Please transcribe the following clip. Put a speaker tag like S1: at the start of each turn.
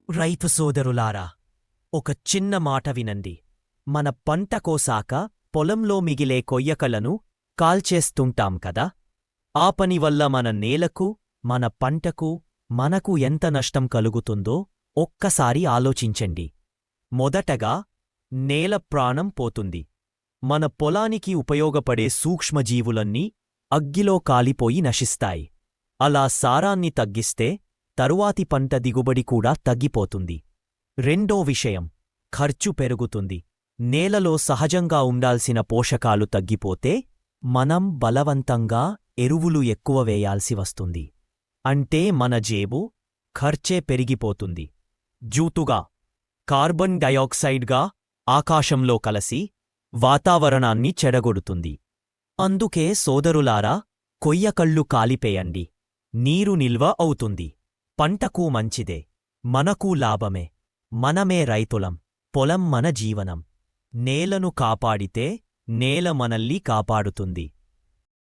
S1: రైతు సోదరులారా, ఒక చిన్న మాట వినండి. మన పంట కోసాక పొలంలో మిగిలే కొయ్యకలను కాల్చేస్తుంటాం కదా. ఆ పనివల్ల మన నేలకు, మన పంటకు, మనకు ఎంత నష్టం కలుగుతుందో ఒక్కసారి ఆలోచించండి. మొదటగా నేల ప్రాణం పోతుంది. మన పొలానికి ఉపయోగపడే సూక్ష్మజీవులన్నీ అగ్గిలో కాలిపోయి నశిస్తాయి. అలా సారాన్ని తగ్గిస్తే తరువాతి పంట దిగుబడి కూడా తగ్గిపోతుంది. రెండో విషయం, ఖర్చు పెరుగుతుంది. నేలలో సహజంగా ఉండాల్సిన పోషకాలు తగ్గిపోతే మనం బలవంతంగా ఎరువులు ఎక్కువ వేయాల్సి వస్తుంది. అంటే మన జేబు ఖర్చే పెరిగిపోతుంది. జూతుగా కార్బన్ డయాక్సైడ్గా ఆకాశంలో కలసి వాతావరణాన్ని చెడగొడుతుంది. అందుకే సోదరులారా, కొయ్యకళ్ళు కాలిపేయండి. నీరు నిల్వ అవుతుంది. పంటకూ మంచిదే, మనకూ లాభమే. మనమే రైతులం, పొలం మన జీవనం. నేలను కాపాడితే నేల మనల్ని కాపాడుతుంది.